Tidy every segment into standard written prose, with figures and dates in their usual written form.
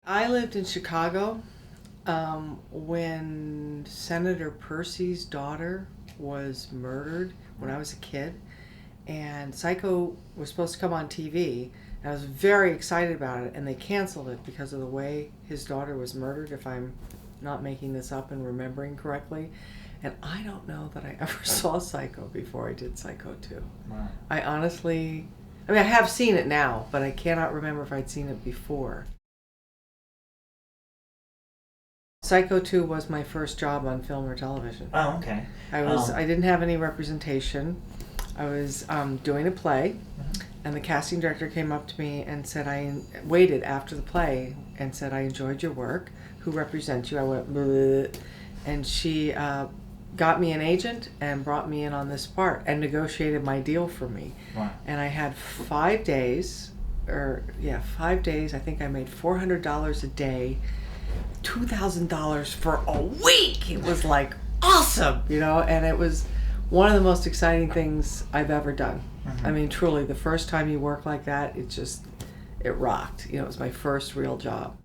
I lived in Chicago when Senator Percy's daughter was murdered when I was a kid. And Psycho was supposed to come on TV. And I was very excited about it, and they canceled it because of the way his daughter was murdered, if I'm not making this up and remembering correctly. And I don't know that I ever saw Psycho before I did Psycho 2. Wow. I honestly, I have seen it now, but I cannot remember if I'd seen it before. Psycho 2 was my first job on film or television. Oh, okay. I didn't have any representation. I was doing a play, and the casting director came up to me and said, I waited after the play and said, I enjoyed your work. Who represents you? I went, bleh. And she got me an agent and brought me in on this part and negotiated my deal for me. Wow. And I had 5 days, 5 days. I think I made $400 a day, $2,000 for a week. It was like awesome, and it was one of the most exciting things I've ever done. Mm-hmm. I mean, truly, the first time you work like that, it rocked. It was my first real job.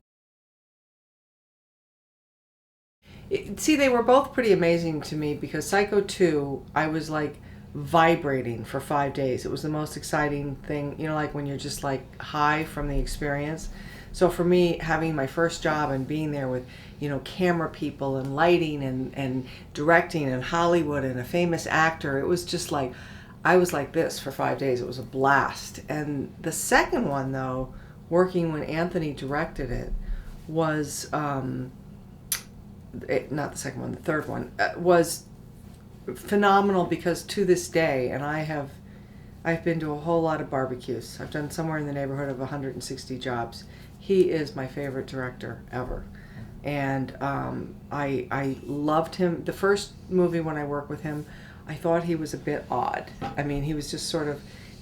See, they were both pretty amazing to me because Psycho 2, I was like vibrating for 5 days. It was the most exciting thing, like when you're just like high from the experience. So for me, having my first job and being there with, camera people and lighting and directing and Hollywood and a famous actor, it was just like, I was like this for 5 days. It was a blast. And the second one, though, working when Anthony directed it, was, not the second one, the third one, was phenomenal because to this day, and I've been to a whole lot of barbecues. I've done somewhere in the neighborhood of 160 jobs. He is my favorite director ever. And I loved him. The first movie when I worked with him, I thought he was a bit odd. I mean, he was just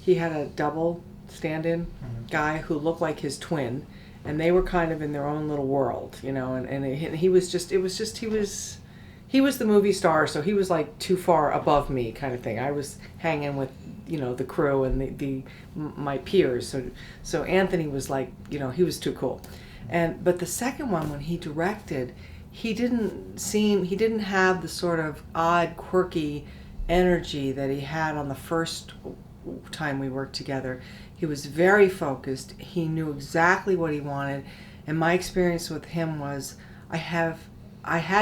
he had a double stand-in guy who looked like his twin, and they were kind of in their own little world, and he was he was the movie star, so he was like too far above me kind of thing. I was hanging with, the crew and my peers. So Anthony was like, he was too cool. But the second one, when he directed, he didn't have the sort of odd, quirky energy that he had on the first time we worked together. He was very focused. He knew exactly what he wanted. And my experience with him was, I have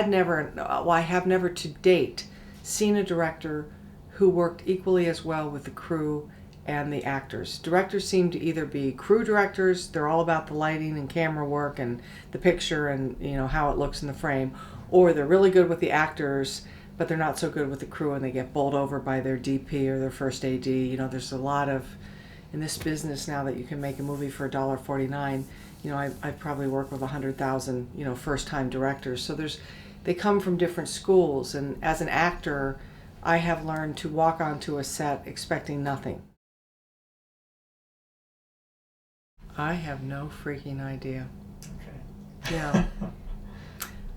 never to date seen a director who worked equally as well with the crew and the actors. Directors seem to either be crew directors, they're all about the lighting and camera work and the picture and how it looks in the frame, or they're really good with the actors, but they're not so good with the crew and they get bowled over by their DP or their first AD. There's a lot of, in this business now that you can make a movie for $1.49, I've probably worked with 100,000, first-time directors. So they come from different schools, and as an actor, I have learned to walk onto a set expecting nothing. I have no freaking idea. Okay. Yeah.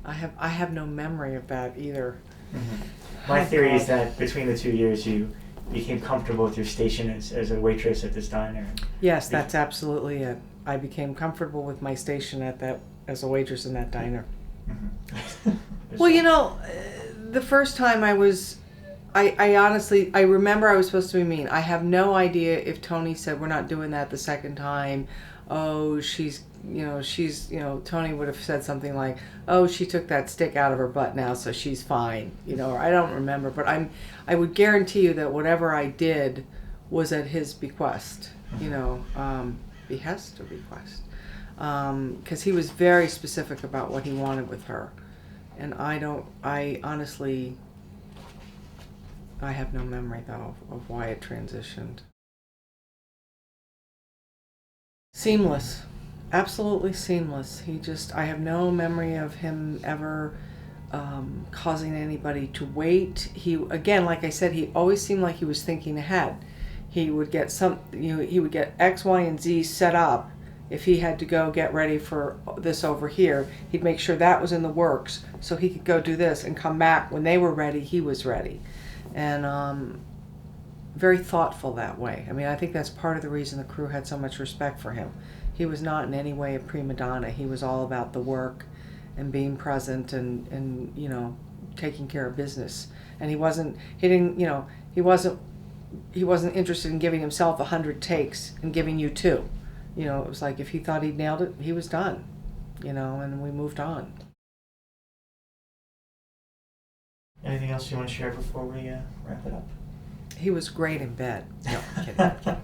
I have no memory of that either. Mm-hmm. My theory is that between the 2 years you became comfortable with your station as a waitress at this diner. Yes, that's absolutely it. I became comfortable with my station as a waitress in that diner. Mm-hmm. Well, the first time I honestly, I remember I was supposed to be mean. I have no idea if Tony said we're not doing that the second time. Oh, Tony would have said something like, oh, she took that stick out of her butt now, so she's fine. Or I don't remember, but I would guarantee you that whatever I did was at his bequest, behest or bequest. Because he was very specific about what he wanted with her. And I honestly, I have no memory, though, of why it transitioned. Seamless. Absolutely seamless. I have no memory of him ever causing anybody to wait. Again, like I said, he always seemed like he was thinking ahead. He would get he would get X, Y, and Z set up. If he had to go get ready for this over here, he'd make sure that was in the works so he could go do this and come back when they were ready. He was ready, and very thoughtful that way. I mean, I think that's part of the reason the crew had so much respect for him. He was not in any way a prima donna. He was all about the work and being present and you know, taking care of business. And he wasn't interested in giving himself 100 takes and giving you 2. You know, it was like if he thought he'd nailed it, he was done. You know, and we moved on. Anything else you want to share before we wrap it up? He was great in bed. No, I'm kidding. I'm kidding.